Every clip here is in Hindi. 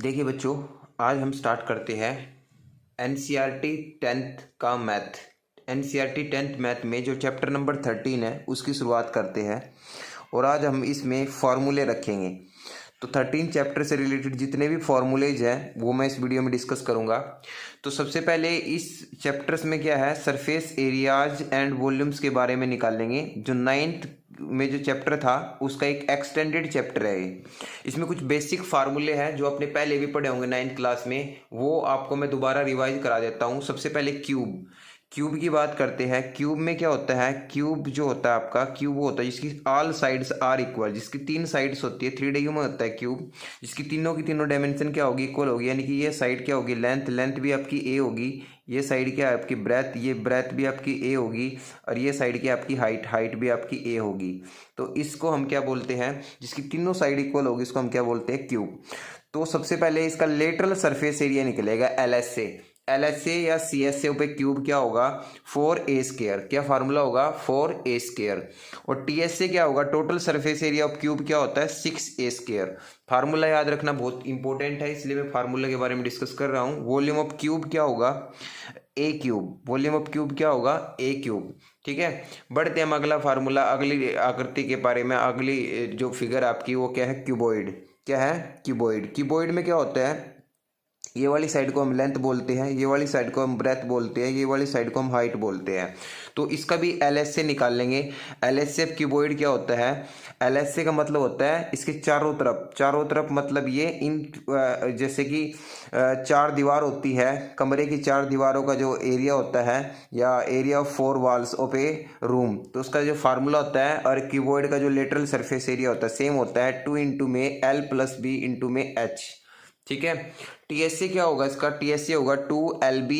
देखिए बच्चों, आज हम स्टार्ट करते हैं एनसीईआरटी 10th का मैथ। एनसीईआरटी 10th मैथ में जो चैप्टर नंबर 13 है उसकी शुरुआत करते हैं और आज हम इसमें फार्मूले रखेंगे। तो 13 चैप्टर से रिलेटेड जितने भी फार्मूलेज हैं वो मैं इस वीडियो में डिस्कस करूंगा। तो सबसे पहले इस चैप्टर्स में क्या है, सरफेस एरियाज एंड वॉल्यूम्स के बारे में निकालेंगे। जो 9th में जो चैप्टर था उसका एक एक्सटेंडेड चैप्टर है ये। इसमें कुछ बेसिक फार्मूले हैं जो आपने पहले भी पढ़े होंगे 9th क्लास में, वो आपको मैं दोबारा रिवाइज करा देता हूँ। सबसे पहले क्यूब की बात करते हैं। क्यूब में क्या होता है, क्यूब जो होता है आपका, क्यूब वो होता है जिसकी ऑल साइड्स आर इक्वल, जिसकी 3 साइड्स होती है। 3D में होता है क्यूब, जिसकी तीनों की तीनों डायमेंशन क्या होगी, इक्वल होगी। यानी कि ये साइड क्या होगी, लेंथ भी आपकी ए होगी, ये साइड क्या है आपकी ब्रेथ, ये ब्रेथ भी आपकी ए होगी, और ये साइड क्या आपकी हाइट भी आपकी ए होगी। तो इसको हम क्या बोलते हैं, जिसकी तीनों साइड इक्वल होगी, इसको हम क्या बोलते हैं, क्यूब। तो सबसे पहले इसका लेटरल सरफेस एरिया निकलेगा एलएसए या सीएसए पे क्यूब क्या होगा, 4a²। क्या फार्मूला होगा, 4a²। और टीएसए क्या होगा, total surface area of cube क्या होता है, 6a²। फार्मूला याद रखना बहुत इंपॉर्टेंट है, इसलिए मैं फार्मूला के बारे में डिस्कस कर रहा हूँ। वॉल्यूम ऑफ क्यूब क्या होगा, a³। वॉल्यूम ऑफ क्यूब क्या होगा, a³। ठीक है, बढ़ते हम अगला फार्मूला, अगली आकृति के बारे में। अगली जो फिगर आपकी वो क्या है, क्यूबॉइड। क्या है, क्यूबॉइड। क्यूबॉइड में क्या होता है, ये वाली साइड को हम लेंथ बोलते हैं, ये वाली साइड को हम ब्रेथ बोलते हैं, ये वाली साइड को हम हाइट बोलते हैं। तो इसका भी एलएसए निकाल लेंगे। एलएसए क्यूबॉइड क्या होता है, एलएसए का मतलब होता है इसके चारों तरफ मतलब ये इन जैसे कि 4 दीवार होती है, कमरे की 4 दीवारों का जो एरिया होता है, या area of 4 walls of A room, तो उसका जो फार्मूला होता है। और क्यूबॉइड का जो लेटरल सरफेस एरिया होता है सेम होता है, 2 इंटू में एल प्लस बी इंटू में एच। ठीक है, टीएसए क्या होगा इसका, टीएसए होगा 2LB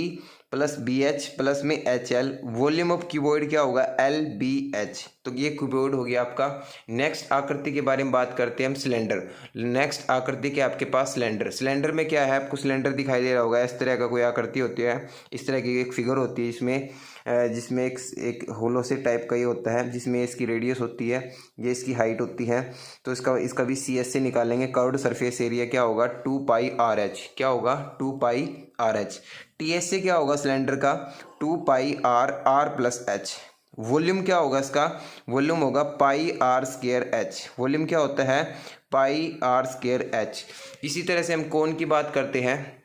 प्लस BH प्लस में HL। वॉल्यूम ऑफ क्यूबॉइड क्या होगा, LBH। तो ये क्यूबॉइड हो गया आपका। नेक्स्ट आकृति के बारे में बात करते हैं हम, सिलेंडर। नेक्स्ट आकृति के आपके पास सिलेंडर में क्या है, आपको सिलेंडर दिखाई दे रहा होगा, इस तरह का कोई आकृति होती है, इस तरह की एक फिगर होती है जिसमें एक होलो से टाइप का ये होता है, जिसमें इसकी रेडियस होती है, ये इसकी हाइट होती है। तो इसका भी CS से निकालेंगे। कर्व्ड सरफेस एरिया क्या होगा, 2πRH। क्या होगा, 2πRH। TS से क्या होगा सिलेंडर का, 2πR प्लस H। वॉल्यूम क्या होगा इसका, वॉल्यूम होगा πr²H। वॉल्यूम क्या होता है, πr²H। इसी तरह से हम कोन की बात करते हैं।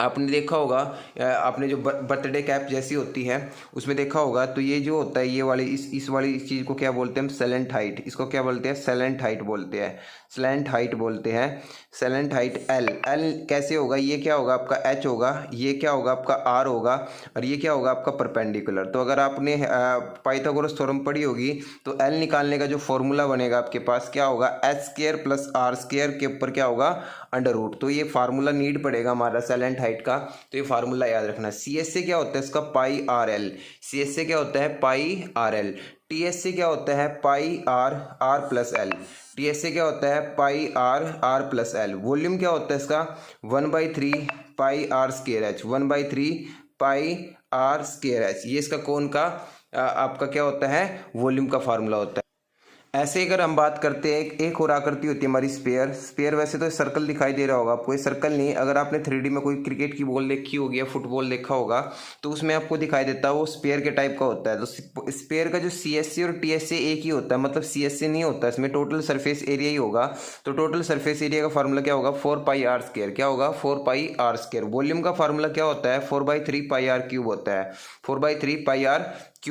आपने देखा होगा, आपने जो बर्थडे कैप जैसी होती है उसमें देखा होगा, तो ये जो होता है, ये वाली इस वाली चीज़ को क्या बोलते हैं हम, सेलेंट हाइट। इसको क्या बोलते हैं, सेलेंट हाइट बोलते हैं, सेलेंट हाइट बोलते हैं। सेलेंट हाइट एल कैसे होगा, ये क्या होगा आपका H होगा, ये क्या होगा आपका R होगा, और ये क्या होगा आपका परपेंडिकुलर। तो अगर आपने पाइथागोरस थ्योरम पढ़ी होगी तो L निकालने का जो फॉर्मूला बनेगा आपके पास क्या होगा, H² प्लस R² के ऊपर क्या होगा, अंडर रूट। तो ये फार्मूला नीड पड़ेगा हमारा सेलेंट हाइट का, तो ये फार्मूला याद रखना। CS से क्या होता है इसका, πRL। CS से क्या होता है, πRL। TS से क्या होता है, πR प्लस L। TS से क्या होता है, πR प्लस L। वॉल्यूम क्या होता है इसका, 1/3 πr²H। 1/3 πr²H। ये इसका कोन का आपका क्या होता है, वॉल्यूम का फार्मूला होता है। ऐसे अगर हम बात करते हैं, एक और आकृति होती है हमारी स्पेयर। वैसे तो सर्कल दिखाई दे रहा होगा आपको, ये सर्कल नहीं। अगर आपने 3D में कोई क्रिकेट की बॉल देखी होगी या फुटबॉल देखा होगा तो उसमें आपको दिखाई देता है वो स्पेयर के टाइप का होता है। तो स्पेयर का जो CSA और TSA एक ही होता है, मतलब CSA नहीं होता, इसमें टोटल सरफेस एरिया ही होगा। तो टोटल सरफेस एरिया का फार्मूला क्या होगा, 4πr²। क्या होगा, 4πr²। वॉल्यूम का फार्मूला क्या होता है, 4/3 πr³ होता है, 4/3 πr³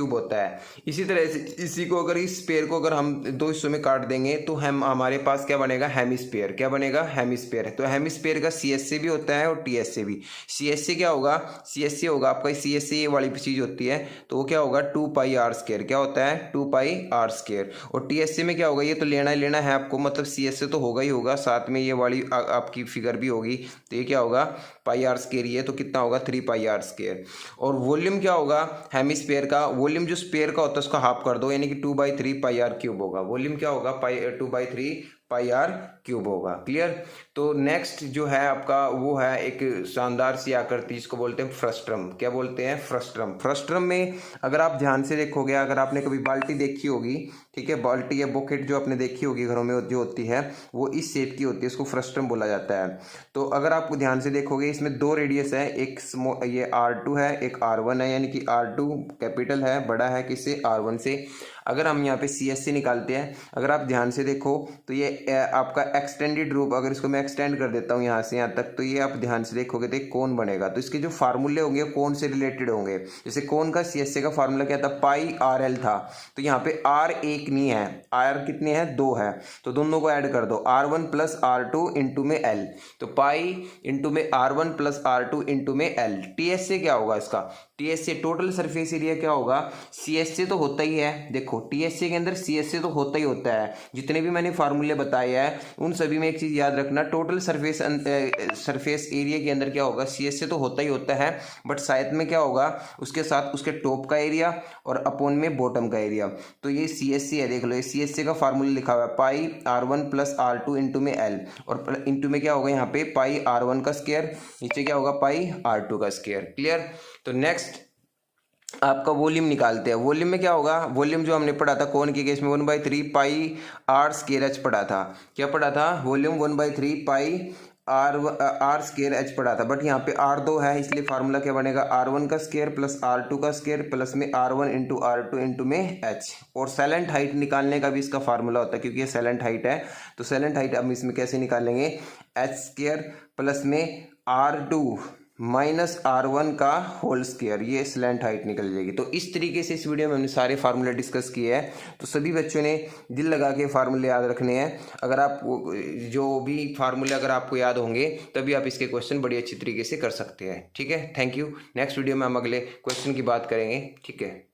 होता है। इसी तरह से इसी को अगर इस स्पेयर को अगर हम 2 हिस्सों में काट देंगे तो हमारे पास क्या बनेगा, हेमिस्फीयर। क्या बनेगा, हेमिस्फीयर। तो हेमिस्फीयर का CSA भी होता है और TSA भी। CSA क्या होगा, CSA होगा आपका, CSA ये वाली चीज होती है, तो वो क्या होगा, 2πr²। क्या होता है, 2πr²। और TSA में क्या होगा, ये तो लेना ही लेना है आपको, मतलब CSA तो होगा ही होगा, साथ में ये वाली आपकी फिगर भी होगी। तो ये क्या होगा, πr²। ये तो कितना होगा, 3πr²। और वॉल्यूम क्या होगा हेमिस्फीयर का, वॉल्यूम जो स्पेयर का होता है उसका हाफ कर दो, यानी कि 2/3 πr³ होगा। वॉल्यूम क्या होगा, 2/3 पाई आर क्यूब होगा। क्लियर। तो नेक्स्ट जो है आपका वो है एक शानदार सी आकृति, इसको बोलते हैं फ्रस्ट्रम। क्या बोलते हैं? फ्रस्ट्रम। फ्रस्ट्रम में अगर आप ध्यान से देखोगे, अगर आपने कभी बाल्टी देखी होगी, ठीक है, बाल्टी या बकेट जो आपने देखी होगी घरों में जो होती है वो इस शेप की होती है, इसको फ्रस्ट्रम बोला जाता है। तो अगर आप ध्यान से देखोगे इसमें दो रेडियस है, एक ये R2 है, एक R1 है, यानी कि R2 कैपिटल है, बड़ा है किससे? R1 से। अगर हम यहाँ पे CSC निकालते हैं, अगर आप ध्यान से देखो तो ये आपका एक्सटेंडेड रूप, अगर इसको मैं एक्सटेंड कर देता हूँ यहाँ से यहाँ तक, तो ये आप ध्यान से देखोगे तो एक कोण बनेगा। तो इसके जो फार्मूले होंगे कोण से रिलेटेड होंगे। जैसे कोण का CSC का फार्मूला क्या था? पाई RL था। तो यहाँ पे R एक नहीं है, R कितने हैं? 2 है। तो दोनों को ऐड कर दो, R1 प्लस R2 इंटू में L। तो पाई इंटू में R1 प्लस R2 इंटू में L। TSA क्या होगा इसका? TSA टोटल सरफेस एरिया क्या होगा? CSA तो होता ही है, देखो TSA के अंदर CSA तो होता ही होता है। जितने भी मैंने फार्मूले बताए हैं उन सभी में एक चीज याद रखना, टोटल सरफेस एरिया के अंदर क्या होगा? CSA तो होता ही होता है, बट साथ में क्या होगा? उसके साथ उसके टॉप का एरिया और अपॉन में बॉटम का एरिया। तो ये CSA है, देख लो, ये CSA का फार्मूला लिखा हुआ है पाई R1 प्लस R2 इंटू में L, और इंटू में क्या होगा यहाँ पे? पाई R1 का स्क्वायर, नीचे क्या होगा? पाई R2 का स्क्वायर। क्लियर। तो नेक्स्ट आपका वॉल्यूम निकालते हैं। वॉल्यूम में क्या होगा? वॉल्यूम जो हमने पढ़ा था कोण के केस में 1/3 पाई आर स्क्वायर एच पढ़ा था। क्या पढ़ा था? Volume 1/3 pi R square H पढ़ा था। बट यहाँ पे R2 है, इसलिए फार्मूला क्या बनेगा? R1 का स्क्वायर प्लस R2 का स्क्वायर प्लस में R1 इंटू R2 इंटू में H। और सैलेंट हाइट निकालने का भी इसका फार्मूला होता है, क्योंकि ये सैलेंट हाइट है। तो सैलेंट हाइट हम इसमें कैसे निकालेंगे? H स्क्वायर प्लस में R2 माइनस R1 का होल स्क्वायर, ये स्लैंट हाइट निकल जाएगी। तो इस तरीके से इस वीडियो में हमने सारे फार्मूले डिस्कस किए हैं। तो सभी बच्चों ने दिल लगा के फार्मूले याद रखने हैं। अगर आप जो भी फार्मूले अगर आपको याद होंगे तभी आप इसके क्वेश्चन बड़ी अच्छी तरीके से कर सकते हैं। ठीक है, थैंक यू। नेक्स्ट वीडियो में हम अगले क्वेश्चन की बात करेंगे। ठीक है।